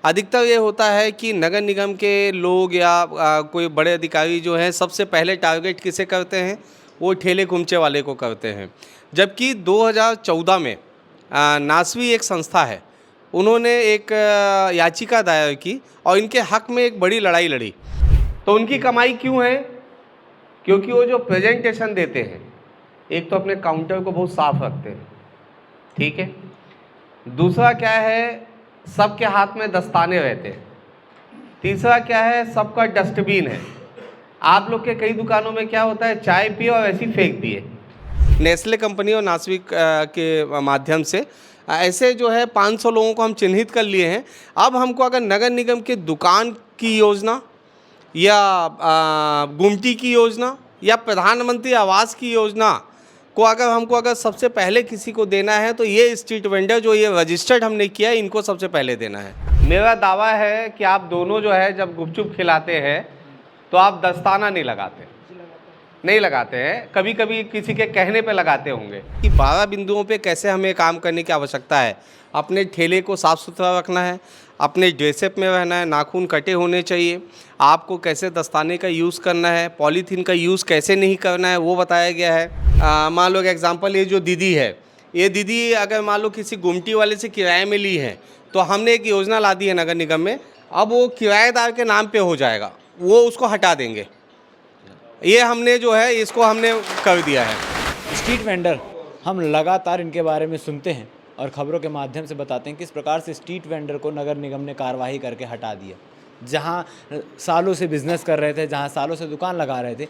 अधिकतर ये होता है कि नगर निगम के लोग या कोई बड़े अधिकारी जो हैं सबसे पहले टारगेट किसे करते हैं, वो ठेले कुमचे वाले को करते हैं। जबकि 2014 में नासवी एक संस्था है, उन्होंने एक याचिका दायर की और इनके हक में एक बड़ी लड़ाई लड़ी। तो उनकी कमाई क्यों है? क्योंकि वो जो प्रेजेंटेशन देते हैं, एक तो अपने काउंटर को बहुत साफ रखते हैं, ठीक है। दूसरा क्या है, सबके हाथ में दस्ताने रहते हैं। तीसरा क्या है, सबका डस्टबिन है। आप लोग के कई दुकानों में क्या होता है, चाय पिए और ऐसी फेंक दिए। नेस्ले कंपनी और नासवी के माध्यम से ऐसे जो है 500 लोगों को हम चिन्हित कर लिए हैं। अब हमको अगर नगर निगम के दुकान की योजना या गुमटी की योजना या प्रधानमंत्री आवास की योजना को अगर सबसे पहले किसी को देना है, तो ये स्ट्रीट वेंडर जो ये रजिस्टर्ड हमने किया है, इनको सबसे पहले देना है। मेरा दावा है कि आप दोनों जो है जब गुपचुप खिलाते हैं तो आप दस्ताना नहीं लगाते हैं, कभी कभी किसी के कहने पे लगाते होंगे। कि 12 बिंदुओं पे कैसे हमें काम करने की आवश्यकता है। अपने ठेले को साफ़ सुथरा रखना है, अपने ड्रेसअप में रहना है, नाखून कटे होने चाहिए, आपको कैसे दस्ताने का यूज़ करना है, पॉलीथीन का यूज़ कैसे नहीं करना है वो बताया गया है। मान लो एग्जांपल, ये जो दीदी है, ये दीदी अगर मान लो किसी गुमटी वाले से किराए में ली है, तो हमने एक योजना ला दी है नगर निगम में, अब वो किराएदार के नाम पे हो जाएगा, वो उसको हटा देंगे। ये हमने जो है इसको हमने कर दिया है। स्ट्रीट वेंडर, हम लगातार इनके बारे में सुनते हैं और ख़बरों के माध्यम से बताते हैं किस प्रकार से स्ट्रीट वेंडर को नगर निगम ने कार्रवाई करके हटा दिया। जहां सालों से बिज़नेस कर रहे थे, जहां सालों से दुकान लगा रहे थे,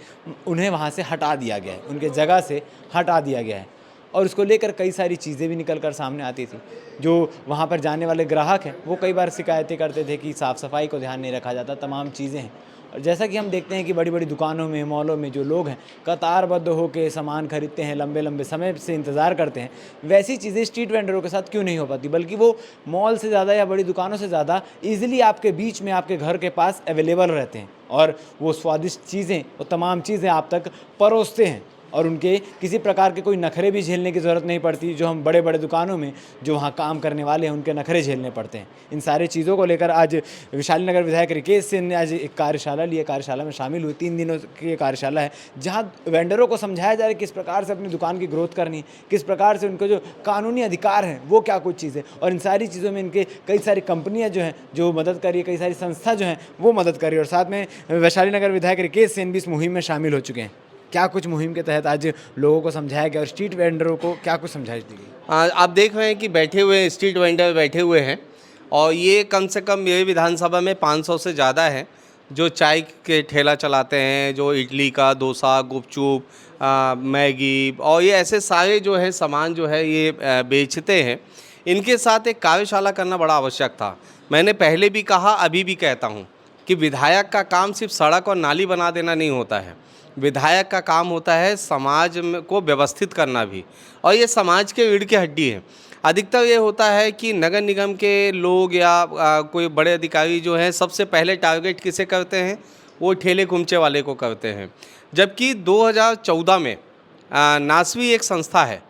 उन्हें वहां से हटा दिया गया है, उनके जगह से हटा दिया गया है। और उसको लेकर कई सारी चीज़ें भी निकल कर सामने आती थी। जो वहाँ पर जाने वाले ग्राहक हैं वो कई बार शिकायतें करते थे कि साफ़ सफाई को ध्यान नहीं रखा जाता, तमाम चीज़ें हैं। और जैसा कि हम देखते हैं कि बड़ी बड़ी दुकानों में, मॉलों में जो लोग हैं कतारबद्ध होकर सामान खरीदते हैं, लंबे लंबे समय से इंतज़ार करते हैं, वैसी चीज़ें स्ट्रीट वेंडरों के साथ क्यों नहीं हो पाती, बल्कि वो मॉल से ज़्यादा या बड़ी दुकानों से ज़्यादा ईजिली आपके बीच में, आपके घर के पास अवेलेबल रहते हैं और वो स्वादिष्ट चीज़ें, वो तमाम चीज़ें आप तक परोसते हैं और उनके किसी प्रकार के कोई नखरे भी झेलने की ज़रूरत नहीं पड़ती। जो हम बड़े बड़े दुकानों में जो वहाँ काम करने वाले हैं उनके नखरे झेलने पड़ते हैं। इन सारी चीज़ों को लेकर आज वैशाली नगर विधायक रिकेश सिंह ने आज एक कार्यशाला ली है, कार्यशाला में शामिल हुई। 3 दिनों की ये कार्यशाला है जहाँ वेंडरों को समझाया जा रहा है किस प्रकार से अपनी दुकान की ग्रोथ करनी है, किस प्रकार से उनको जो कानूनी अधिकार हैं वो क्या कुछ चीज़ है, और इन सारी चीज़ों में इनके कई सारी कंपनियाँ जो हैं जो मदद कर रही है, कई सारी संस्था जो हैं वो मदद कर रही है। और साथ में वैशाली नगर विधायक रिकेश सिंह भी इस मुहिम में शामिल हो चुके हैं। क्या कुछ मुहिम के तहत आज लोगों को समझाया गया और स्ट्रीट वेंडरों को क्या कुछ समझाइश दी गई? आप देख रहे हैं कि बैठे हुए स्ट्रीट वेंडर बैठे हुए हैं और ये कम से कम मेरे विधानसभा में 500 से ज़्यादा है जो चाय के ठेला चलाते हैं, जो इडली का, डोसा, गुपचुप, मैगी और ये ऐसे सारे जो है सामान जो है ये बेचते हैं। इनके साथ एक कार्यशाला करना बड़ा आवश्यक था। मैंने पहले भी कहा, अभी भी कहता हूँ कि विधायक का काम सिर्फ सड़क और नाली बना देना नहीं होता है। विधायक का काम होता है समाज को व्यवस्थित करना भी, और ये समाज के रीढ़ की हड्डी है। अधिकतर ये होता है कि नगर निगम के लोग या कोई बड़े अधिकारी जो हैं सबसे पहले टारगेट किसे करते हैं, वो ठेले कुमचे वाले को करते हैं। जबकि 2014 में नासवी एक संस्था है,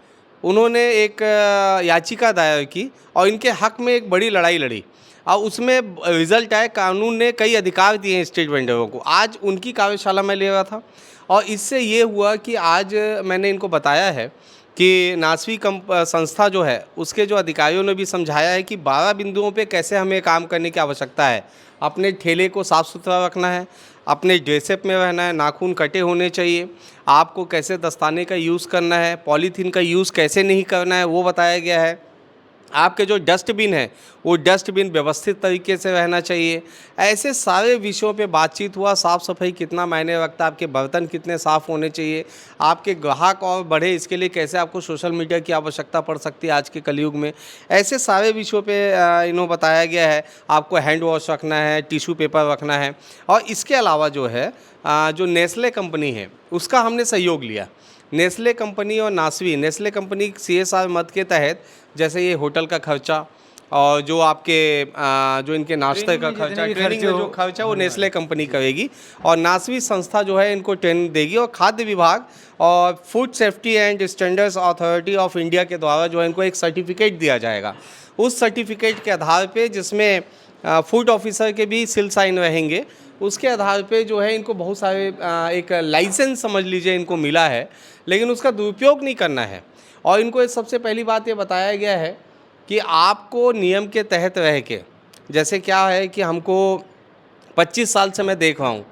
उन्होंने एक याचिका दायर की और इनके हक में एक बड़ी लड़ाई लड़ी और उसमें रिज़ल्ट आया, कानून ने कई अधिकार दिए हैं स्ट्रीट वेंडरों को। आज उनकी कार्यशाला में ले रहा था और इससे ये हुआ कि आज मैंने इनको बताया है कि नासवी संस्था जो है उसके जो अधिकारियों ने भी समझाया है कि 12 बिंदुओं पे कैसे हमें काम करने की आवश्यकता है। अपने ठेले को साफ़ सुथरा रखना है, अपने ड्रेसअप में रहना है, नाखून कटे होने चाहिए, आपको कैसे दस्ताने का यूज़ करना है, पॉलीथीन का यूज़ कैसे नहीं करना है वो बताया गया है। आपके जो डस्टबिन है वो डस्टबिन व्यवस्थित तरीके से रहना चाहिए। ऐसे सारे विषयों पे बातचीत हुआ। साफ़ सफाई कितना मायने रखता है, आपके बर्तन कितने साफ़ होने चाहिए, आपके ग्राहक और बढ़े इसके लिए कैसे आपको सोशल मीडिया की आवश्यकता पड़ सकती है आज के कलयुग में। ऐसे सारे विषयों पे इन्हों बताया गया है। आपको हैंड वॉश रखना है, टिश्यू पेपर रखना है और इसके अलावा जो है जो नेस्ले कंपनी है उसका हमने सहयोग लिया। नेस्ले कंपनी और नासवी, नेस्ले कंपनी CSR मद के तहत जैसे ये होटल का खर्चा और जो आपके जो इनके नाश्ते का खर्चा, ट्रेनिंग में जो खर्चा वो नेस्ले कंपनी करेगी और नासवी संस्था जो है इनको ट्रेनिंग देगी। और खाद्य विभाग और food safety and standards authority of India के द्वारा जो है इनको एक सर्टिफिकेट दिया जाएगा। उस सर्टिफिकेट के आधार पे जिसमें फूड ऑफिसर के भी सील साइन रहेंगे। उसके आधार पे जो है इनको बहुत सारे एक लाइसेंस समझ लीजिए इनको मिला है, लेकिन उसका दुरुपयोग नहीं करना है। और इनको सबसे पहली बात ये बताया गया है कि आपको नियम के तहत रह के, जैसे क्या है कि हमको 25 साल से मैं देख रहा हूँ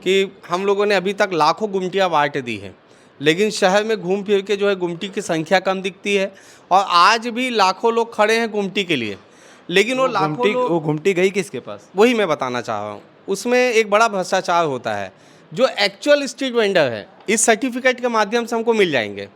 कि हम लोगों ने अभी तक लाखों गुमटियाँ बांट दी हैं, लेकिन शहर में घूम फिर के जो है गुमटी की संख्या कम दिखती है। और आज भी लाखों लोग खड़े हैं गुमटी के लिए, लेकिन वो लाखों लोग, वो गुमटी गई किसके पास? वही मैं बताना चाह रहा हूँ। उसमें एक बड़ा भ्रष्टाचार होता है। जो एक्चुअल स्ट्रीट वेंडर है इस सर्टिफिकेट के माध्यम से हमको मिल जाएंगे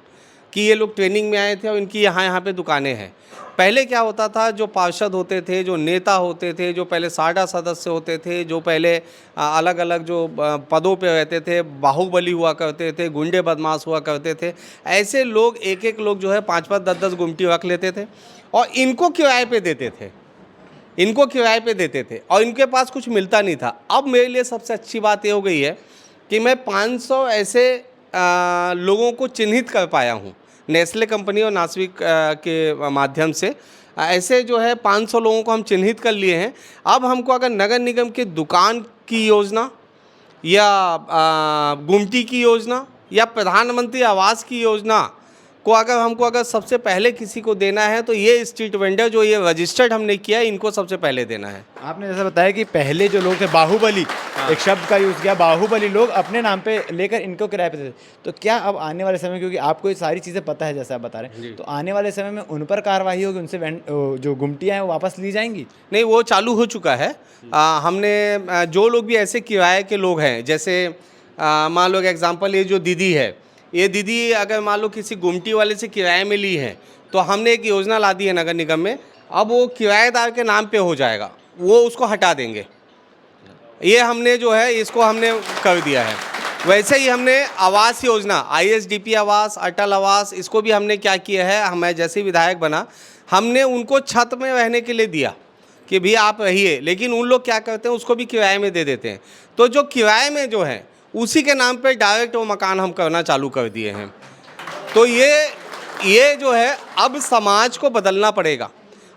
कि ये लोग ट्रेनिंग में आए थे और इनकी यहाँ पे दुकानें हैं। पहले क्या होता था, जो पार्षद होते थे, जो नेता होते थे, जो पहले साडा सदस्य होते थे, जो पहले अलग अलग जो पदों पे रहते थे, बाहुबली हुआ करते थे, गुंडे बदमाश हुआ करते थे, ऐसे लोग एक एक लोग जो है 5-5, 10-10 गुमटी रख लेते थे और इनको किराए पे देते थे, इनको किराए पे देते थे और इनके पास कुछ मिलता नहीं था। अब मेरे लिए सबसे अच्छी बात ये हो गई है कि मैं 500 ऐसे लोगों को चिन्हित कर पाया हूँ नेस्ले कंपनी और नास्विक के माध्यम से। ऐसे जो है 500 लोगों को हम चिन्हित कर लिए हैं। अब हमको अगर नगर निगम की दुकान की योजना या गुमटी की योजना या प्रधानमंत्री आवास की योजना को अगर सबसे पहले किसी को देना है तो ये स्ट्रीट वेंडर जो ये रजिस्टर्ड हमने किया है इनको सबसे पहले देना है। आपने जैसा बताया कि पहले जो लोग थे बाहुबली, एक शब्द का यूज़ किया, बाहुबली लोग अपने नाम पे लेकर इनको किराए पे देते, तो क्या अब आने वाले समय, क्योंकि आपको ये सारी चीज़ें पता है जैसे आप बता रहे हैं, तो आने वाले समय में उन पर कार्रवाई होगी, उनसे जो गुमटियाँ हैं वो वापस ली जाएंगी? नहीं, वो चालू हो चुका है। हमने जो लोग भी ऐसे किराए के लोग हैं, जैसे मान लो एग्जाम्पल ये जो दीदी है, ये दीदी अगर मान लो किसी गुमटी वाले से किराए में ली है तो हमने एक योजना ला दी है नगर निगम में, अब वो किराएदार के नाम पे हो जाएगा, वो उसको हटा देंगे। ये हमने जो है इसको हमने कर दिया है। वैसे ही हमने आवास योजना, ISDP आवास, अटल आवास, इसको भी हमने क्या किया है, मैं जैसे ही विधायक बना हमने उनको छत में रहने के लिए दिया कि भी आप रहिए, लेकिन उन लोग क्या करते हैं उसको भी किराए में दे देते हैं। तो जो किराए में जो है उसी के नाम पे डायरेक्ट वो मकान हम करना चालू कर दिए हैं। तो ये जो है अब समाज को बदलना पड़ेगा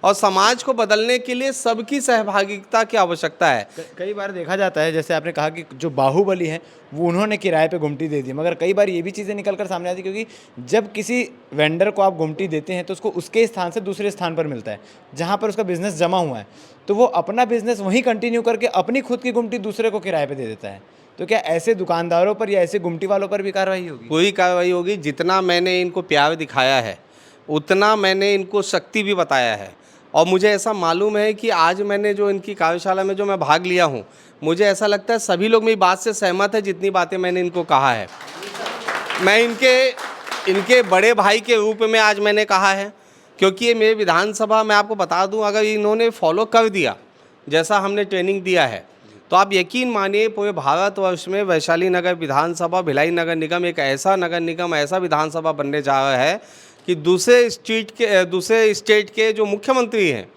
और समाज को बदलने के लिए सबकी सहभागिता की आवश्यकता है। कई बार देखा जाता है, जैसे आपने कहा कि जो बाहुबली हैं वो उन्होंने किराए पे गुमटी दे दी, मगर कई बार ये भी चीज़ें निकल कर सामने आती है, क्योंकि जब किसी वेंडर को आप गुमटी देते हैं तो उसको उसके स्थान से दूसरे स्थान पर मिलता है जहाँ पर उसका बिज़नेस जमा हुआ है, तो वो अपना बिज़नेस वहीं कंटिन्यू करके अपनी खुद की गुमटी दूसरे को किराए पर दे देता है। तो क्या ऐसे दुकानदारों पर या ऐसे गुमटी वालों पर भी कार्रवाई होगी? पूरी कार्रवाई होगी। जितना मैंने इनको प्यार दिखाया है उतना मैंने इनको शक्ति भी बताया है। और मुझे ऐसा मालूम है कि आज मैंने जो इनकी कार्यशाला में जो मैं भाग लिया हूँ, मुझे ऐसा लगता है सभी लोग मेरी बात से सहमत है। जितनी बातें मैंने इनको कहा है, मैं इनके बड़े भाई के रूप में आज मैंने कहा है, क्योंकि ये मेरे विधानसभा, मैं आपको बता दूं, अगर इन्होंने फॉलो कर दिया जैसा हमने ट्रेनिंग दिया है तो आप यकीन मानिए पूरे भारतवर्ष में वैशाली नगर विधानसभा, भिलाई नगर निगम एक ऐसा नगर निगम, ऐसा विधानसभा बनने जा रहा है कि दूसरे स्टेट के जो मुख्यमंत्री हैं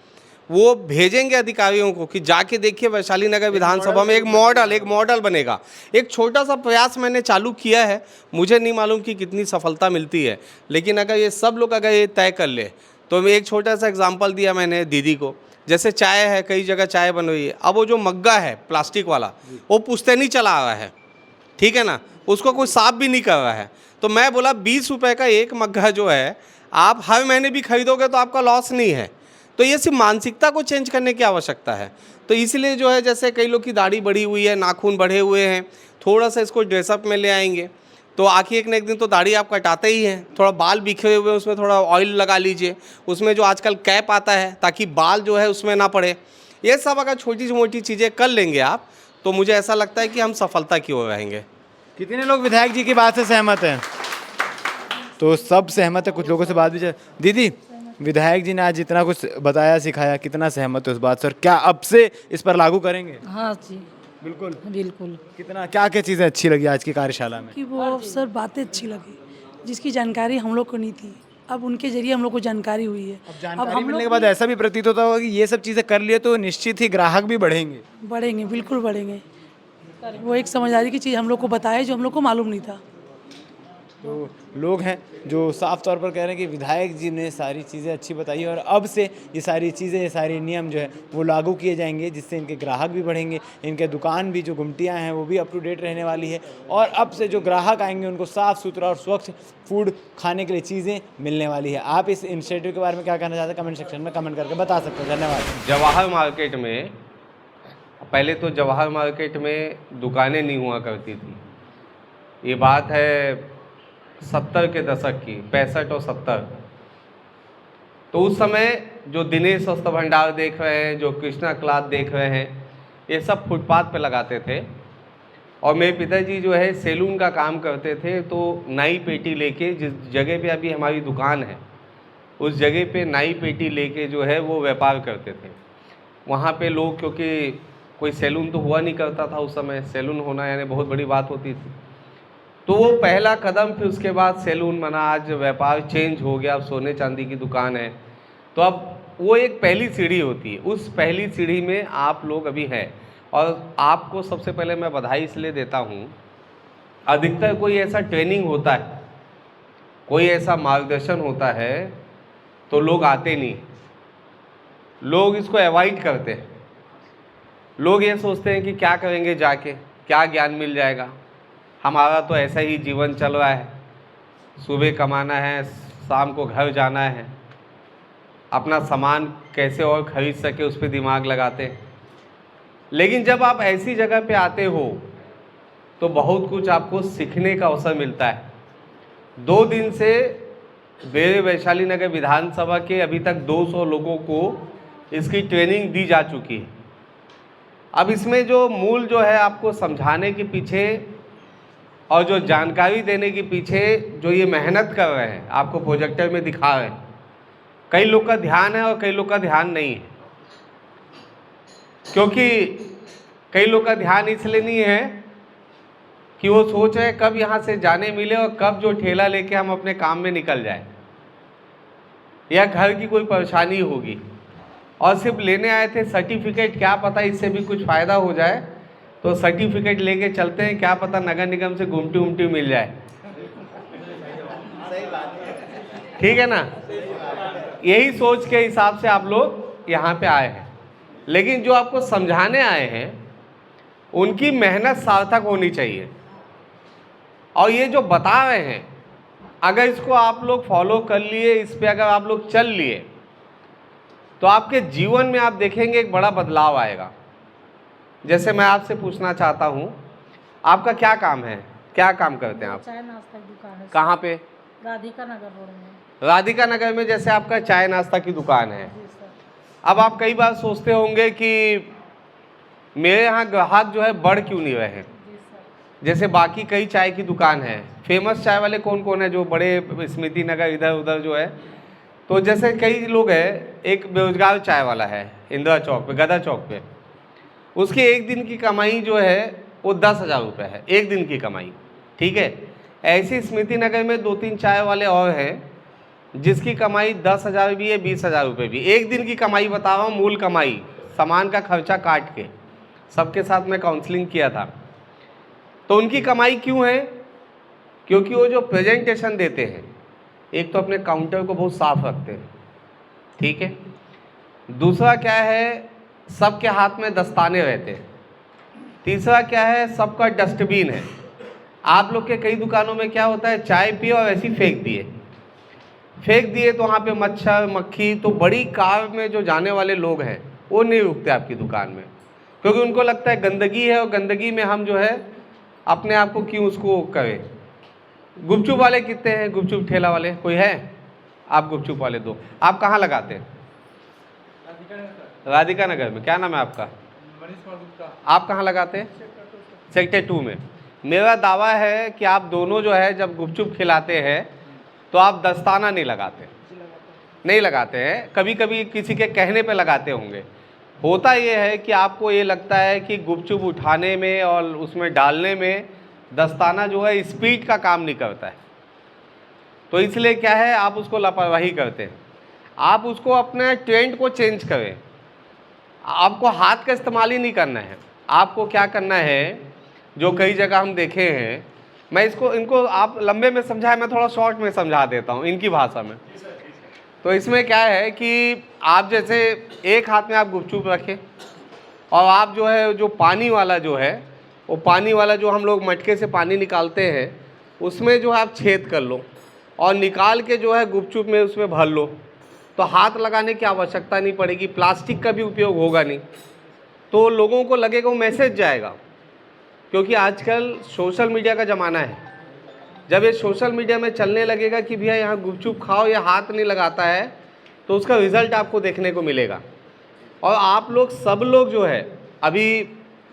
वो भेजेंगे अधिकारियों को कि जाके देखिए वैशाली नगर विधानसभा में एक मॉडल बनेगा। एक छोटा सा प्रयास मैंने चालू किया है, मुझे नहीं मालूम कि कितनी सफलता मिलती है, लेकिन अगर ये सब लोग अगर ये तय कर ले तो मैं एक छोटा सा एग्जांपल दिया मैंने दीदी को, जैसे चाय है, कई जगह चाय बन रही है, अब वो जो मग्गा है प्लास्टिक वाला वो पुश्तैनी चला रहा है, ठीक है ना, उसको कोई साफ भी नहीं कर रहा है। तो मैं बोला 20 रुपये का एक मग्गा जो है आप हर महीने भी खरीदोगे तो आपका लॉस नहीं है। तो ये सिर्फ मानसिकता को चेंज करने की आवश्यकता है। तो इसलिए जो है, जैसे कई लोग की दाढ़ी बढ़ी हुई है, नाखून बढ़े हुए हैं, थोड़ा सा इसको ड्रेसअप में ले आएंगे तो आखिर एक न एक दिन तो दाढ़ी आप कटाते ही हैं। थोड़ा बाल बिखरे हुए उसमें थोड़ा ऑयल लगा लीजिए, उसमें जो आजकल कैप आता है ताकि बाल जो है उसमें ना पड़े। ये सब अगर छोटी मोटी चीज़ें कर लेंगे आप तो मुझे ऐसा लगता है कि हम सफलता की ओर रहेंगे। कितने लोग विधायक जी की बात से सहमत हैं? तो सब सहमत है, कुछ लोगों से बात भी। दीदी, विधायक जी ने आज इतना कुछ बताया सिखाया, कितना सहमत है उस बात से, और क्या अब से इस पर लागू करेंगे? हाँ जी, बिल्कुल बिल्कुल। कितना क्या क्या चीज़ें अच्छी लगी आज की कार्यशाला में? कि वो सर बातें अच्छी लगी जिसकी जानकारी हम लोग को नहीं थी, अब उनके जरिए हम लोग को जानकारी हुई है। अब जानकारी मिलने के बाद ऐसा भी प्रतीत होता होगा कि ये सब चीज़ें कर लिए तो निश्चित ही ग्राहक भी बढ़ेंगे, बिल्कुल बढ़ेंगे। वो एक समझदारी की चीज़ हम लोग को बताए जो हम लोग को मालूम नहीं था। तो लोग हैं जो साफ तौर पर कह रहे हैं कि विधायक जी ने सारी चीज़ें अच्छी बताई और अब से ये सारी चीज़ें, ये सारे नियम जो है वो लागू किए जाएंगे, जिससे इनके ग्राहक भी बढ़ेंगे, इनके दुकान भी, जो गुमटियाँ हैं वो भी अप टू डेट रहने वाली है और अब से जो ग्राहक आएंगे उनको साफ़ सुथरा और स्वच्छ फूड खाने के लिए चीज़ें मिलने वाली है। आप इस इनिशिएटिव के बारे में क्या कहना चाहते हैं? कमेंट सेक्शन में कमेंट करके बता सकते हैं। धन्यवाद। जवाहर मार्केट में, पहले तो जवाहर मार्केट में दुकानें नहीं हुआ करती थी। ये बात है 70 के दशक की, 65 और 70। तो उस समय जो दिनेश वस्त्र भंडार देख रहे हैं, जो कृष्णा क्लॉथ देख रहे हैं, ये सब फुटपाथ पे लगाते थे। और मेरे पिताजी जो है सैलून का काम करते थे, तो नाई पेटी लेके, जिस जगह पे अभी हमारी दुकान है उस जगह पे नाई पेटी लेके जो है वो व्यापार करते थे। वहाँ पे लोग, क्योंकि कोई सैलून तो हुआ नहीं करता था उस समय, सैलून होना यानी बहुत बड़ी बात होती थी। तो वो पहला कदम, फिर उसके बाद सैलून बना, आज व्यापार चेंज हो गया, अब सोने चांदी की दुकान है। तो अब वो एक पहली सीढ़ी होती है, उस पहली सीढ़ी में आप लोग अभी हैं। और आपको सबसे पहले मैं बधाई इसलिए देता हूँ, अधिकतर कोई ऐसा ट्रेनिंग होता है, कोई ऐसा मार्गदर्शन होता है तो लोग आते नहीं, लोग इसको अवॉइड करते हैं। लोग ये सोचते हैं कि क्या करेंगे जाके, क्या ज्ञान मिल जाएगा, हमारा तो ऐसा ही जीवन चल रहा है, सुबह कमाना है, शाम को घर जाना है, अपना सामान कैसे और ख़रीद सके उस पर दिमाग लगाते हैं। लेकिन जब आप ऐसी जगह पे आते हो तो बहुत कुछ आपको सीखने का अवसर मिलता है। 2 दिन से मेरे वैशाली नगर विधानसभा के अभी तक 200 लोगों को इसकी ट्रेनिंग दी जा चुकी है। अब इसमें जो मूल जो है आपको समझाने के पीछे और जो जानकारी देने के पीछे जो ये मेहनत कर रहे हैं, आपको प्रोजेक्टर में दिखा रहे हैं, कई लोग का ध्यान है और कई लोग का ध्यान नहीं है। क्योंकि कई लोग का ध्यान इसलिए नहीं है कि वो सोच रहे कब यहाँ से जाने मिले और कब जो ठेला लेके हम अपने काम में निकल जाए, या घर की कोई परेशानी होगी और सिर्फ लेने आए थे सर्टिफिकेट, क्या पता इससे भी कुछ फ़ायदा हो जाए, तो सर्टिफिकेट लेके चलते हैं, क्या पता नगर निगम से गुमटी उमटी मिल जाए। ठीक है ना? यही सोच के हिसाब से आप लोग यहाँ पे आए हैं। लेकिन जो आपको समझाने आए हैं उनकी मेहनत सार्थक होनी चाहिए। और ये जो बता रहे हैं, अगर इसको आप लोग फॉलो कर लिए, इस पे अगर आप लोग चल लिए, तो आपके जीवन में आप देखेंगे एक बड़ा बदलाव आएगा। जैसे मैं आपसे पूछना चाहता हूँ, आपका क्या काम है, क्या काम करते हैं आप? चाय नाश्ता की दुकान है कहाँ पे? राधिका नगर रोड में। राधिका नगर में जैसे आपका चाय नाश्ता की दुकान है। जी सर। अब आप कई बार सोचते होंगे कि मेरे यहाँ ग्राहक जो है बढ़ क्यों नहीं रहे हैं। जी सर। जैसे बाकी कई चाय की दुकान है, फेमस चाय वाले कौन कौन है जो बड़े स्मृति नगर इधर उधर जो है, तो जैसे कई लोग हैं, एक बेरोजगार चाय वाला है इंदिरा चौक पे, गदा चौक पे, उसकी एक दिन की कमाई जो है वो 10,000 रुपये है, एक दिन की कमाई। ठीक है, ऐसी स्मृति नगर में 2-3 चाय वाले और हैं जिसकी कमाई 10,000 भी है, 20,000 रुपये भी। एक दिन की कमाई बता रहा हूँ, मूल कमाई, सामान का खर्चा काट के। सबके साथ मैं काउंसलिंग किया था। तो उनकी कमाई क्यों है? क्योंकि वो जो प्रेजेंटेशन देते हैं, एक तो अपने काउंटर को बहुत साफ रखते हैं, ठीक है, दूसरा क्या है, सबके हाथ में दस्ताने रहते हैं, तीसरा क्या है, सबका डस्टबिन है। आप लोग के कई दुकानों में क्या होता है, चाय पिए और ऐसे ही फेंक दिए तो वहाँ पे मच्छर मक्खी, तो बड़ी कार में जो जाने वाले लोग हैं वो नहीं रुकते आपकी दुकान में, क्योंकि उनको लगता है गंदगी है और गंदगी में हम जो है अपने आप को क्यों उसको करें। गुपचुप वाले कितने हैं, गुपचुप ठेला वाले कोई है? आप गुपचुप वाले दो। आप कहाँ लगाते हैं? राधिका नगर में। क्या नाम है आपका? आप कहाँ लगाते हैं? सेक्टर 2 में। मेरा दावा है कि आप दोनों जो है जब गुपचुप खिलाते हैं तो आप दस्ताना नहीं लगाते हैं, कभी कभी किसी के कहने पे लगाते होंगे। होता ये है कि आपको ये लगता है कि गुपचुप उठाने में और उसमें डालने में दस्ताना जो है स्पीड का काम नहीं करता है, तो इसलिए क्या है, आप उसको लापरवाही करते हैं। आप उसको अपने ट्रेंड को चेंज करें। आपको हाथ का इस्तेमाल ही नहीं करना है। आपको क्या करना है, जो कई जगह हम देखे हैं मैं इनको आप लंबे में समझाए, मैं थोड़ा शॉर्ट में समझा देता हूँ इनकी भाषा में। तो इसमें क्या है कि आप जैसे एक हाथ में आप गुपचुप रखें और आप जो है जो पानी वाला जो है वो पानी वाला जो हम लोग मटके से पानी निकालते हैं उसमें जो है आप छेद कर लो और निकाल के जो है गुपचुप में उसमें भर लो, तो हाथ लगाने की आवश्यकता नहीं पड़ेगी, प्लास्टिक का भी उपयोग होगा नहीं, तो लोगों को लगेगा वो मैसेज जाएगा। क्योंकि आजकल सोशल मीडिया का ज़माना है, जब ये सोशल मीडिया में चलने लगेगा कि भैया यहाँ गुपचुप खाओ, ये हाथ नहीं लगाता है, तो उसका रिज़ल्ट आपको देखने को मिलेगा। और आप लोग सब लोग जो है अभी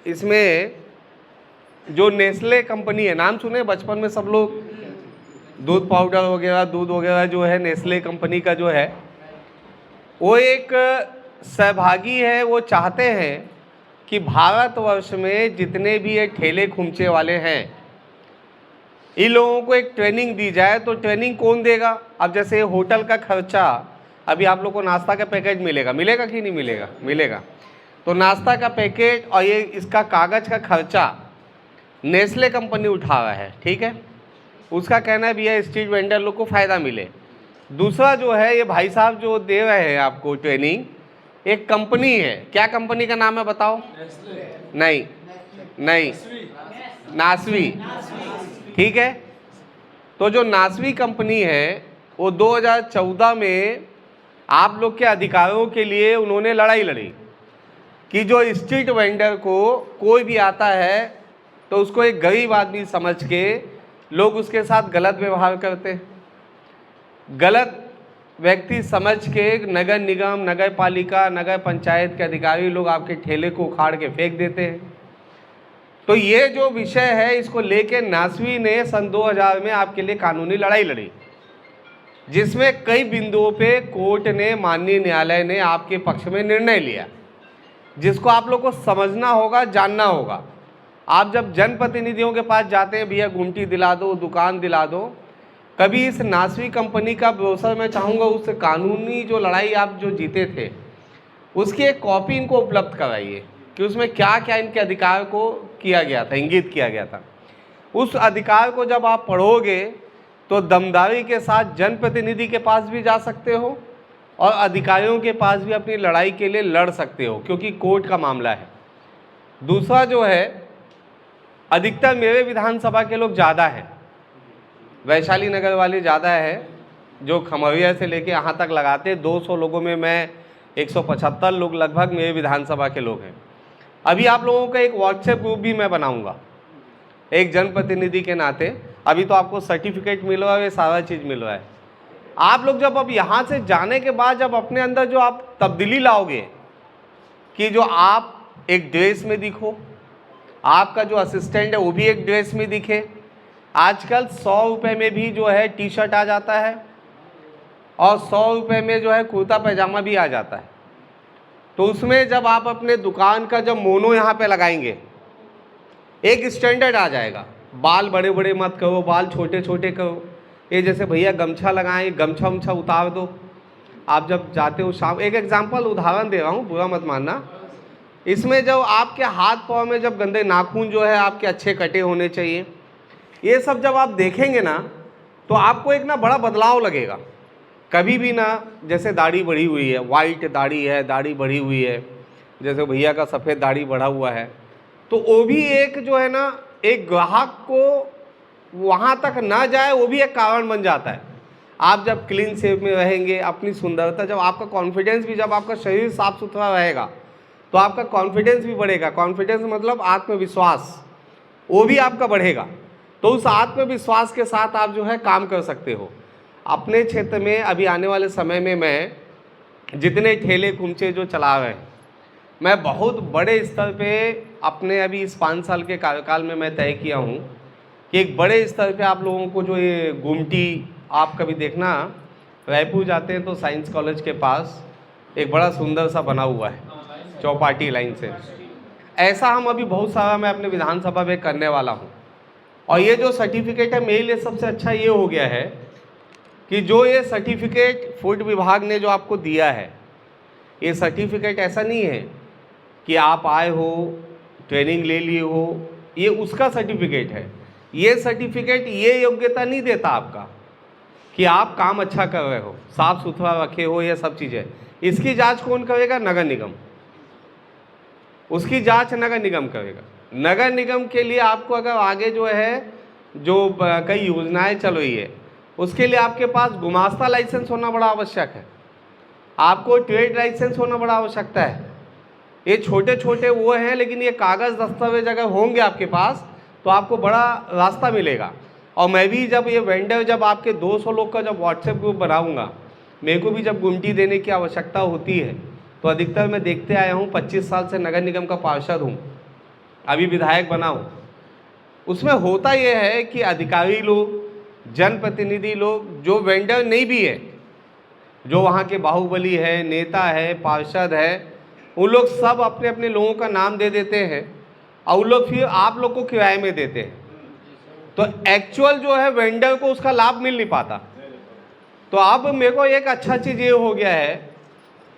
इसमें जो नेस्ले कंपनी है, नाम सुने बचपन में सब लोग, दूध पाउडर वगैरह, दूध वगैरह जो है नेस्ले कंपनी का जो है, वो एक सहभागी है। वो चाहते हैं कि भारतवर्ष में जितने भी ये ठेले खुमचे वाले हैं इन लोगों को एक ट्रेनिंग दी जाए। तो ट्रेनिंग कौन देगा? अब जैसे होटल का खर्चा, अभी आप लोग को नाश्ता का पैकेट मिलेगा, मिलेगा कि नहीं मिलेगा? मिलेगा। तो नाश्ता का पैकेट और ये इसका कागज़ का खर्चा नेस्ले कंपनी उठा रहा है, ठीक है। उसका कहना है भैया स्ट्रीट वेंडर लोग को फ़ायदा मिले। दूसरा जो है ये भाई साहब जो दे रहे हैं आपको ट्रेनिंग, एक कंपनी है, क्या कंपनी का नाम है बताओ? नहीं नहीं, नासवी, ठीक है। तो जो नासवी कंपनी है वो 2014 में आप लोग के अधिकारों के लिए उन्होंने लड़ाई लड़ी कि जो स्ट्रीट वेंडर को कोई भी आता है तो उसको एक गरीब आदमी समझ के लोग उसके साथ गलत व्यवहार करते हैं, गलत व्यक्ति समझ के नगर निगम, नगर पालिका, नगर पंचायत के अधिकारी लोग आपके ठेले को उखाड़ के फेंक देते हैं। तो ये जो विषय है इसको लेके नासवी ने सन 2000 में आपके लिए कानूनी लड़ाई लड़ी, जिसमें कई बिंदुओं पे कोर्ट ने, माननीय न्यायालय ने आपके पक्ष में निर्णय लिया, जिसको आप लोग को समझना होगा, जानना होगा। आप जब जनप्रतिनिधियों के पास जाते हैं, भैया गुमटी दिला दो, दुकान दिला दो, कभी इस नासवी कंपनी का ब्रोशर मैं चाहूँगा उस कानूनी जो लड़ाई आप जो जीते थे उसकी एक कॉपी इनको उपलब्ध कराइए कि उसमें क्या क्या इनके अधिकार को किया गया था, इंगित किया गया था। उस अधिकार को जब आप पढ़ोगे तो दमदारी के साथ जनप्रतिनिधि के पास भी जा सकते हो और अधिकारियों के पास भी अपनी लड़ाई के लिए लड़ सकते हो, क्योंकि कोर्ट का मामला है। दूसरा जो है, अधिकतर मेरे विधानसभा के लोग ज़्यादा हैं, वैशाली नगर वाले ज़्यादा है, जो खमरिया से लेके यहाँ तक लगाते 200 लोगों में मैं 175 लोग लगभग मेरे विधानसभा के लोग हैं। अभी आप लोगों का एक व्हाट्सएप ग्रुप भी मैं बनाऊंगा एक जनप्रतिनिधि के नाते। अभी तो आपको सर्टिफिकेट मिल रहा है, ये सारा चीज़ मिल रहा है। आप लोग जब अब यहाँ से जाने के बाद जब अपने अंदर जो आप तब्दीली लाओगे कि जो आप एक ड्रेस में दिखो, आपका जो असिस्टेंट है वो भी एक ड्रेस में दिखे। आजकल 100 रुपये में भी जो है टी शर्ट आ जाता है और 100 रुपये में जो है कुर्ता पैजामा भी आ जाता है। तो उसमें जब आप अपने दुकान का जब मोनो यहाँ पे लगाएंगे, एक स्टैंडर्ड आ जाएगा। बाल बड़े बड़े मत करो, बाल छोटे छोटे करो। ये जैसे भैया गमछा लगाएं, गमछा उमछा उतार दो। आप जब जाते हो शाम, एक एग्जाम्पल उदाहरण दे रहा हूँ, बुरा मत मानना। इसमें जब आपके हाथ पाँव में जब गंदे नाखून जो है आपके अच्छे कटे होने चाहिए, ये सब जब आप देखेंगे ना तो आपको एक ना बड़ा बदलाव लगेगा। कभी भी ना, जैसे दाढ़ी बढ़ी हुई है, वाइट दाढ़ी है, दाढ़ी बढ़ी हुई है, जैसे भैया का सफ़ेद दाढ़ी बढ़ा हुआ है, तो वो भी एक जो है ना, एक ग्राहक को वहाँ तक ना जाए वो भी एक कारण बन जाता है। आप जब क्लीन शेप में रहेंगे, अपनी सुंदरता, जब आपका कॉन्फिडेंस भी, जब आपका शरीर साफ सुथरा रहेगा तो आपका कॉन्फिडेंस भी बढ़ेगा। कॉन्फिडेंस मतलब आत्मविश्वास, वो भी आपका बढ़ेगा। तो उस आत्मविश्वास के साथ आप जो है काम कर सकते हो अपने क्षेत्र में। अभी आने वाले समय में मैं जितने ठेले खुमचे जो चला रहे हैं, मैं बहुत बड़े स्तर पे अपने अभी इस 5 साल के कार्यकाल में मैं तय किया हूँ कि एक बड़े स्तर पे आप लोगों को जो ये गुमटी, आप कभी देखना रायपुर जाते हैं तो साइंस कॉलेज के पास एक बड़ा सुंदर सा बना हुआ है चौपाटी लाइन से, ऐसा हम अभी बहुत सारा मैं अपने विधानसभा में करने वाला हूँ। और ये जो सर्टिफिकेट है मेरे लिए सबसे अच्छा ये हो गया है कि जो ये सर्टिफिकेट फूड विभाग ने जो आपको दिया है, ये सर्टिफिकेट ऐसा नहीं है कि आप आए हो, ट्रेनिंग ले लिए हो, ये उसका सर्टिफिकेट है। ये सर्टिफिकेट ये योग्यता नहीं देता आपका कि आप काम अच्छा कर रहे हो, साफ सुथरा रखे हो, ये सब चीज़ें। इसकी जांच कौन करेगा? नगर निगम। उसकी जांच नगर निगम करेगा। नगर निगम के लिए आपको अगर आगे जो है जो कई योजनाएं चल रही है, उसके लिए आपके पास गुमास्ता लाइसेंस होना बड़ा आवश्यक है, आपको ट्रेड लाइसेंस होना बड़ा आवश्यकता है। ये छोटे छोटे वो हैं, लेकिन ये कागज़ दस्तावेज अगर होंगे आपके पास तो आपको बड़ा रास्ता मिलेगा। और मैं भी जब ये वेंडर, जब आपके 200 लोग का जब व्हाट्सएप ग्रुप बनाऊंगा, मेरे को भी जब गुमटी देने की आवश्यकता होती है, तो अधिकतर मैं देखते आया हूँ, 25 साल से नगर निगम का पार्षद हूँ, अभी विधायक बना हूँ। उसमें होता यह है कि अधिकारी लोग, जनप्रतिनिधि लोग, जो वेंडर नहीं भी है, जो वहाँ के बाहुबली है, नेता है, पार्षद है, उन लोग सब अपने अपने लोगों का नाम दे देते हैं और उन लोग फिर आप लोग को किराए में देते हैं। तो एक्चुअल जो है वेंडर को उसका लाभ मिल नहीं पाता। तो अब मेरे को एक अच्छा चीज़ ये हो गया है,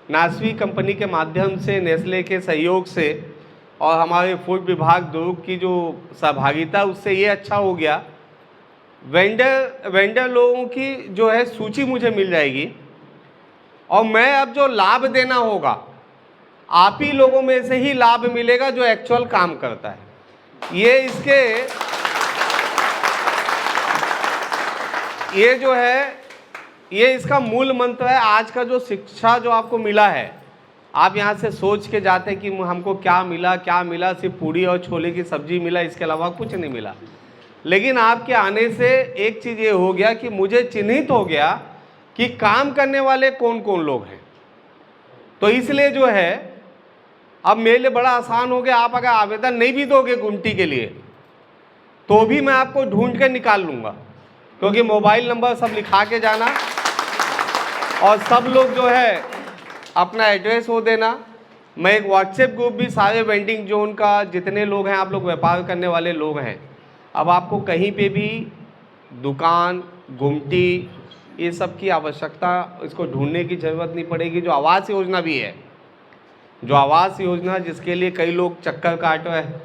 नासवी कंपनी के माध्यम से, नेस्ले के सहयोग से और हमारे फूड विभाग दुर्ग की जो सहभागिता, उससे ये अच्छा हो गया, वेंडर लोगों की जो है सूची मुझे मिल जाएगी और मैं अब जो लाभ देना होगा, आप ही लोगों में से ही लाभ मिलेगा जो एक्चुअल काम करता है। ये जो है, ये इसका मूल मंत्र है। आज का जो शिक्षा जो आपको मिला है, आप यहाँ से सोच के जाते हैं कि हमको क्या मिला, सिर्फ पूड़ी और छोले की सब्जी मिला, इसके अलावा कुछ नहीं मिला। लेकिन आपके आने से एक चीज़ ये हो गया कि मुझे चिन्हित हो गया कि काम करने वाले कौन कौन लोग हैं। तो इसलिए जो है अब मेरे लिए बड़ा आसान हो गया। आप अगर आवेदन नहीं भी दोगे गुमटी के लिए, तो भी मैं आपको ढूंढ के निकाल लूँगा, क्योंकि मोबाइल नंबर सब लिखा के जाना और सब लोग जो है अपना एड्रेस हो देना। मैं एक व्हाट्सएप ग्रुप भी सारे वेंडिंग जोन का, जितने लोग हैं, आप लोग व्यापार करने वाले लोग हैं, अब आपको कहीं पे भी दुकान, गुमटी, ये सब की आवश्यकता, इसको ढूंढने की ज़रूरत नहीं पड़ेगी। जो आवास योजना भी है, जो आवास योजना जिसके लिए कई लोग चक्कर काट रहे हैं,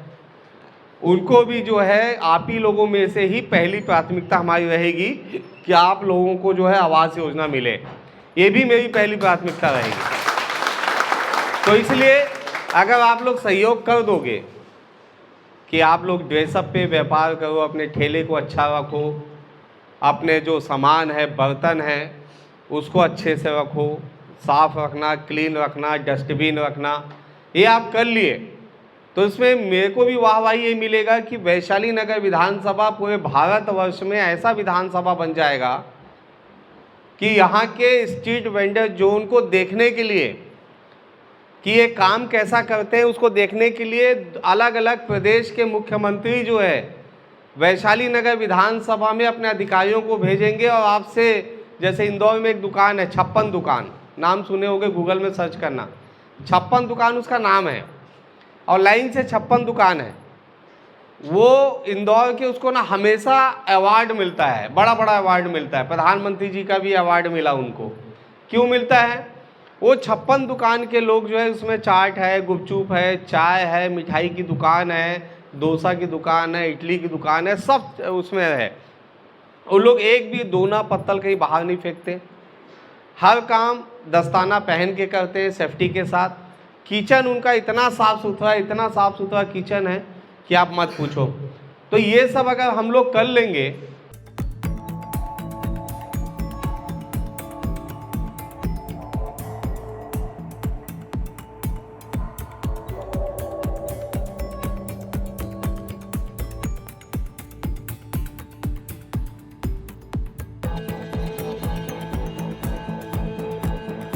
उनको भी जो है आप ही लोगों में से ही पहली प्राथमिकता हमारी रहेगी कि आप लोगों को जो है आवास योजना मिले। ये भी मेरी पहली प्राथमिकता रहेगी। तो इसलिए अगर आप लोग सहयोग कर दोगे कि आप लोग ड्रेसअप पे व्यापार करो, अपने ठेले को अच्छा रखो, अपने जो सामान है, बर्तन है, उसको अच्छे से रखो, साफ रखना, क्लीन रखना, डस्टबिन रखना, ये आप कर लिए, तो इसमें मेरे को भी वाहवाही ये मिलेगा कि वैशाली नगर विधानसभा पूरे भारतवर्ष में ऐसा विधानसभा बन जाएगा कि यहाँ के स्ट्रीट वेंडर जोन को देखने के लिए कि ये काम कैसा करते हैं, उसको देखने के लिए अलग अलग प्रदेश के मुख्यमंत्री जो है वैशाली नगर विधानसभा में अपने अधिकारियों को भेजेंगे। और आपसे, जैसे इंदौर में एक दुकान है 56 दुकान, नाम सुने होंगे, गूगल में सर्च करना, 56 दुकान उसका नाम है और लाइन से 56 दुकान है। वो इंदौर के, उसको ना हमेशा अवार्ड मिलता है, बड़ा बड़ा अवार्ड मिलता है, प्रधानमंत्री जी का भी अवार्ड मिला उनको। क्यों मिलता है? वो 56 दुकान के लोग जो है, उसमें चाट है, गुपचुप है, चाय है, मिठाई की दुकान है, डोसा की दुकान है, इडली की दुकान है, सब उसमें है। वो लोग एक भी दोना पत्तल कहीं बाहर नहीं फेंकते, हर काम दस्ताना पहन के करते हैं, सेफ्टी के साथ। किचन उनका इतना साफ़ सुथरा किचन है कि आप मत पूछो। तो ये सब अगर हम लोग कर लेंगे